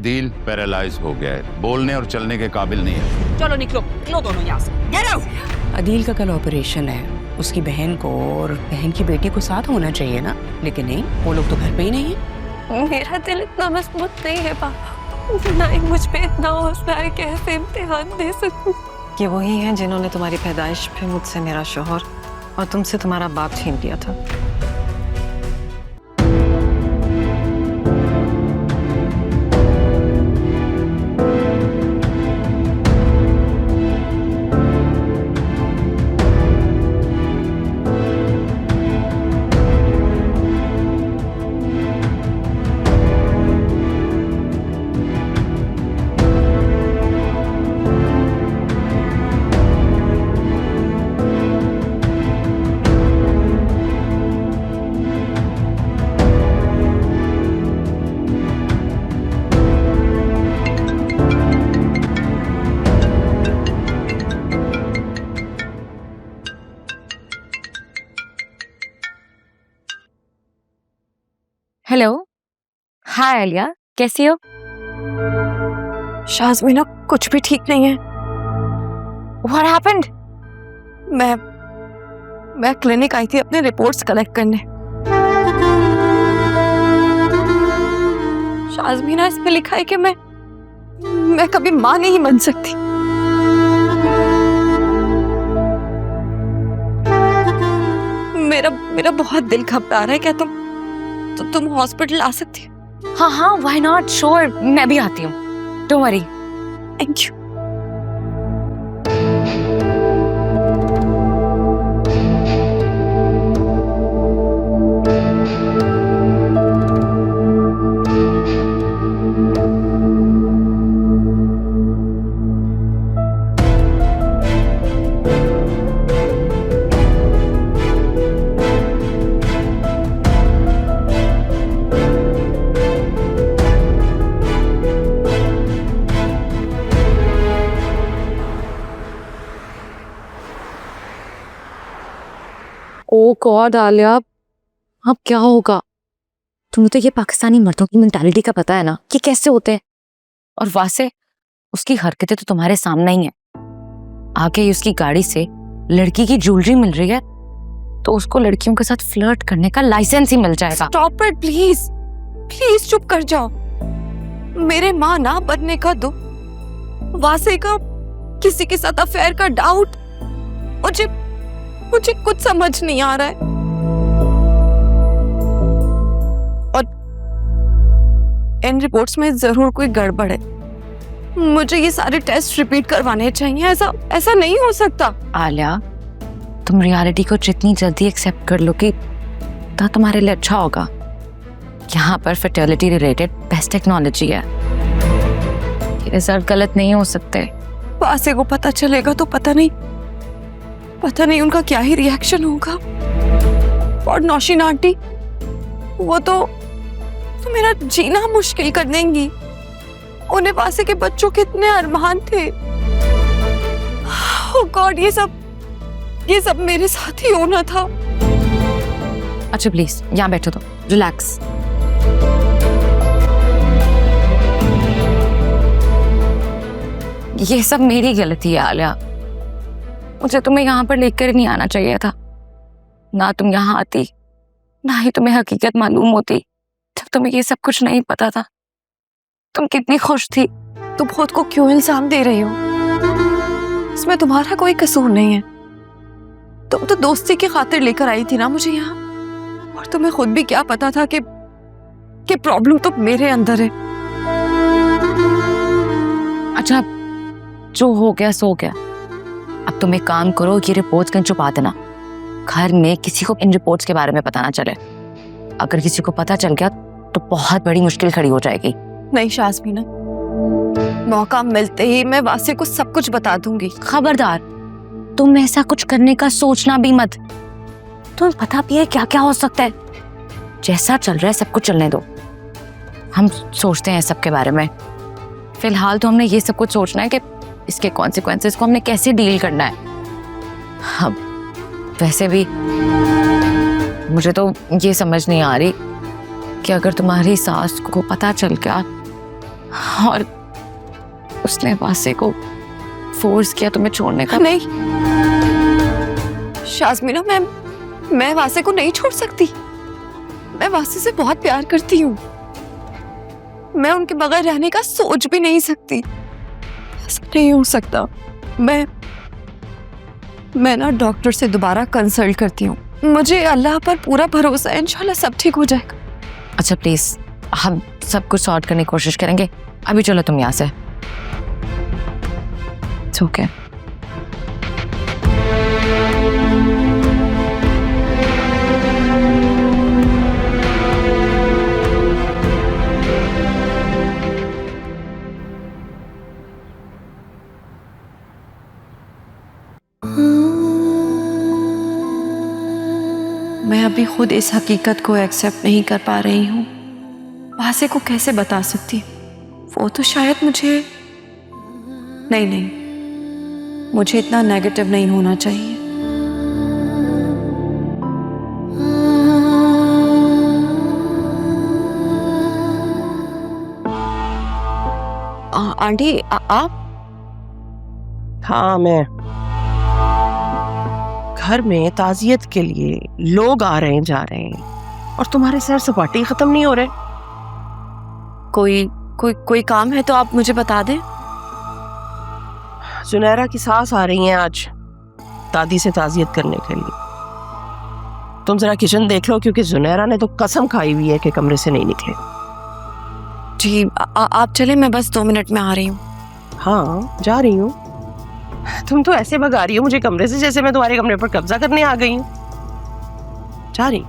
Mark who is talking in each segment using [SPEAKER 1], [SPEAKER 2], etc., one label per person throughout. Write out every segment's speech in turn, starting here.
[SPEAKER 1] Adeel paralyse हो गया है, बोलने और चलने के काबिल नहीं है।
[SPEAKER 2] चलो निकलो निकलो दोनों यहाँ से। Get out!
[SPEAKER 3] अदील का कल ऑपरेशन है, उसकी बहन को और बहन की बेटी को साथ होना चाहिए ना, लेकिन नहीं, वो लोग तो घर पे ही नहीं है।
[SPEAKER 4] मेरा दिल इतना मजबूत नहीं है पापा, ना ही मुझ पे इतना हौसला है कैसे इम्तिहान दे सकूं।
[SPEAKER 5] ये वही हैं जिन्होंने तुम्हारी पैदाइश पे मुझसे मेरा शौहर और तुमसे तुम्हारा बाप छीन लिया था।
[SPEAKER 4] हेलो, हाय आलिया, कैसी हो?
[SPEAKER 5] शाज़मीना कुछ भी ठीक नहीं है।
[SPEAKER 4] What happened?
[SPEAKER 5] मैं क्लिनिक आई थी अपने रिपोर्ट्स कलेक्ट करने। शाज़मीना इस पे लिखा है कि मैं कभी माँ नहीं बन सकती। मेरा बहुत दिल घबरा रहा है, क्या तुम हॉस्पिटल आ सकती हो?
[SPEAKER 4] हाँ, why not? Sure, मैं भी आती हूँ। Don't worry.
[SPEAKER 5] Thank you.
[SPEAKER 4] Oh god Alia, अब क्या होगा? तुम्हें तो ये पाकिस्तानी मर्दों की मेंटालिटी का पता है ना कि कैसे होते हैं। और वैसे उसकी हरकतें तो तुम्हारे सामने ही है। आगे ही उसकी गाड़ी से लड़की की ज्वेलरी मिल रही है तो उसको लड़कियों के साथ फ्लर्ट करने का लाइसेंस ही मिल जाएगा।
[SPEAKER 5] स्टॉप इट प्लीज, प्लीज चुप कर जाओ। मेरे माँ ना बनने का दुख, वासे का किसी के साथ अफेयर का डाउट, मुझे कुछ समझ नहीं आ रहा है। और इन रिपोर्ट्स में जरूर कोई गड़बड़ है। मुझे ये सारे टेस्ट रिपीट करवाने चाहिए। ऐसा नहीं हो सकता।
[SPEAKER 4] आलिया, तुम रियलिटी को जितनी जल्दी एक्सेप्ट कर लो कि तो तुम्हारे लिए अच्छा होगा। यहाँ पर फर्टिलिटी रिलेटेड बेस्ट टेक्नोलॉजी है। ये रिजल्ट गलत नहीं हो सकते।
[SPEAKER 5] वासे को पता चलेगा तो पता नहीं उनका क्या ही रिएक्शन होगा। और नौशीन आंटी, वो तो मेरा जीना मुश्किल कर देंगी। उन्हें वासे के बच्चों के इतने अरमान थे। ओह गॉड, ये सब मेरे साथ ही होना था।
[SPEAKER 4] अच्छा प्लीज यहाँ बैठो, तो रिलैक्स। ये सब मेरी गलती है आलिया। मुझे तुम्हें यहाँ पर लेकर नहीं आना चाहिए था। ना तुम यहाँ आती, ना ही तुम्हें हकीकत मालूम होती। जब तुम्हें ये सब कुछ नहीं पता था, तुम कितनी खुश थी।
[SPEAKER 5] तुम खुद को क्यों इल्जाम दे रही हो? इसमें तुम्हारा कोई कसूर नहीं है। तुम तो दोस्ती की खातिर लेकर आई थी ना मुझे यहाँ। और तुम्हें खुद भी क्या पता था कि प्रॉब्लम तो मेरे अंदर है।
[SPEAKER 4] अच्छा, जो हो गया सो गया। अब तुम एक काम करो, ये रिपोर्ट्स कहीं छुपा देना। घर में किसी को इन रिपोर्ट्स के बारे में पता ना चले। अगर किसी को पता चल गया तो बहुत बड़ी मुश्किल खड़ी हो जाएगी।
[SPEAKER 5] नहीं शाज़मीना, मौका मिलते ही मैं वासे को सब कुछ बता दूंगी।
[SPEAKER 4] खबरदार, तुम ऐसा कुछ करने का सोचना भी मत। तुम्हें पता भी है क्या क्या हो सकता है। जैसा चल रहा है सब कुछ चलने दो, हम सोचते हैं सब के बारे में। फिलहाल तो हमने ये सब कुछ सोचना है कि इसके कॉन्सिक्वेंसेस को हमने कैसे डील करना है। अब वैसे भी मुझे तो ये समझ नहीं आ रही कि अगर तुम्हारी सास को पता चल गया और उसने वासे को फोर्स किया तुम्हें छोड़ने का।
[SPEAKER 5] नहीं शाज़मीना, मैं वासे को नहीं छोड़ सकती। मैं वासे से बहुत प्यार करती हूँ। मैं उनके बगैर रहने का सोच भी नहीं सकती। ऐसा नहीं हो सकता। मैं ना डॉक्टर से दोबारा कंसल्ट करती हूँ। मुझे अल्लाह पर पूरा भरोसा है, इंशाल्लाह सब ठीक हो जाएगा।
[SPEAKER 4] अच्छा प्लीज, हम सब कुछ सॉर्ट करने की कोशिश करेंगे। अभी चलो तुम यहाँ से। It's okay.
[SPEAKER 5] मैं अभी खुद इस हकीकत को एक्सेप्ट नहीं कर पा रही हूँ। वासे को कैसे बता सकती? वो तो शायद मुझे नहीं, मुझे इतना नेगेटिव नहीं होना चाहिए। आंटी आप?
[SPEAKER 6] हाँ, मैं घर में ताजियत के लिए लोग आ रहे हैं जा रहे हैं और तुम्हारे सैर सपाटे खत्म नहीं हो रहे।
[SPEAKER 5] कोई काम है तो आप मुझे बता दें।
[SPEAKER 6] जुनैरा की सास आ रही हैं आज दादी से ताजियत करने के लिए। तुम जरा किचन देख लो, क्योंकि जुनैरा ने तो कसम खाई हुई है कि कमरे से नहीं निकले।
[SPEAKER 5] जी आप चले, मैं बस 2 मिनट में आ रही हूँ।
[SPEAKER 6] हाँ, जा रही हूँ। तुम तो ऐसे भगा रही हो मुझे कमरे से जैसे मैं तुम्हारे कमरे पर कब्जा करने आ गई हूँ। जा रही।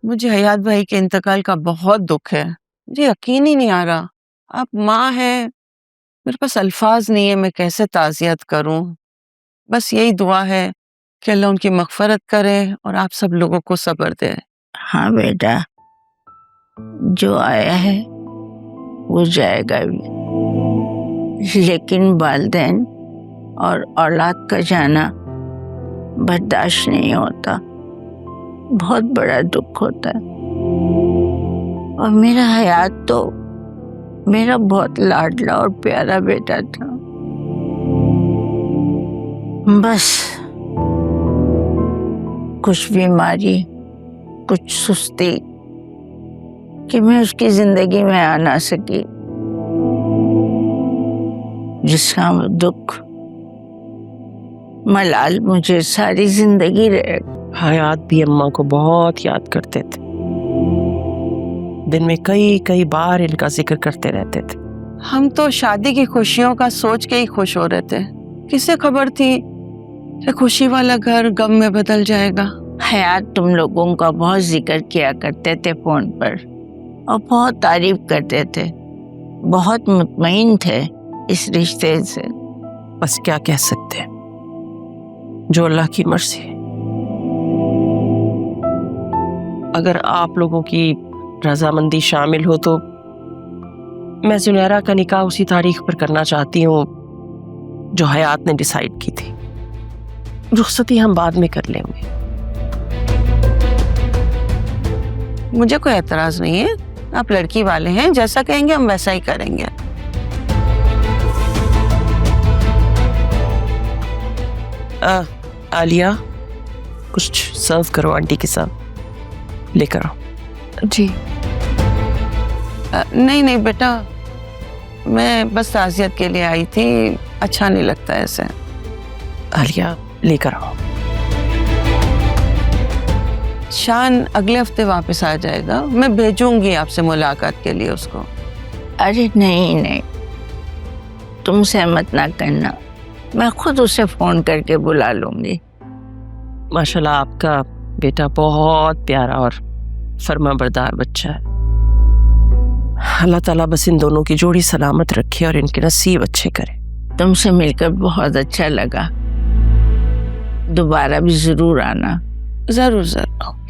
[SPEAKER 7] मुझे हयात भाई के इंतकाल का बहुत दुख है। मुझे यकीन ही नहीं आ रहा। आप माँ हैं, मेरे पास अल्फाज नहीं है, मैं कैसे ताज़ियत करूं। बस यही दुआ है कि अल्लाह उनकी मग़फ़रत करे और आप सब लोगों को सब्र दे।
[SPEAKER 8] हाँ बेटा, जो आया है वो जाएगा भी, लेकिन वालिदैन और औलाद का जाना बर्दाश्त नहीं होता। बहुत बड़ा दुख होता है। और मेरा हयात तो मेरा बहुत लाडला और प्यारा बेटा था। बस कुछ बीमारी, कुछ सुस्ती कि मैं उसकी जिंदगी में आ ना सकी, जिसका दुख मलाल मुझे सारी जिंदगी रहेगा।
[SPEAKER 6] हयात भी अम्मा को बहुत याद करते थे। दिन में कई बार इनका जिक्र करते रहते थे।
[SPEAKER 7] हम तो शादी की खुशियों का सोच के ही खुश हो रहे थे। किसे खबर थी कि खुशी वाला घर गम में बदल जाएगा।
[SPEAKER 8] हयात तुम लोगों का बहुत जिक्र किया करते थे फोन पर और बहुत तारीफ करते थे। बहुत मुतमईन थे इस रिश्ते से।
[SPEAKER 6] बस क्या कह सकते हैं, जो अल्लाह की मर्जी है। अगर आप लोगों की रजामंदी शामिल हो तो मैं जुनैरा का निकाह उसी तारीख पर करना चाहती हूँ जो हयात ने डिसाइड की थी। रुखसती हम बाद में कर लेंगे।
[SPEAKER 7] मुझे कोई एतराज नहीं है, आप लड़की वाले हैं, जैसा कहेंगे हम वैसा ही करेंगे।
[SPEAKER 6] आलिया, कुछ सर्व करो आंटी के साथ, लेकर आओ।
[SPEAKER 5] जी
[SPEAKER 7] नहीं बेटा, मैं बस ताज़ियत के लिए आई थी, अच्छा नहीं लगता ऐसे।
[SPEAKER 6] आलिया, लेकर आओ।
[SPEAKER 7] शान अगले हफ्ते वापस आ जाएगा, मैं भेजूंगी आपसे मुलाकात के लिए उसको।
[SPEAKER 8] अरे नहीं, तुम सहमत ना करना, मैं खुद उसे फोन करके बुला लूंगी।
[SPEAKER 6] माशाल्लाह, आपका बेटा बहुत प्यारा और फर्माबरदार बच्चा है। अल्लाह ताला बस इन दोनों की जोड़ी सलामत रखे और इनके नसीब अच्छे करे।
[SPEAKER 8] तुमसे मिलकर बहुत अच्छा लगा। दोबारा भी जरूर आना।
[SPEAKER 7] जरूर जरूर।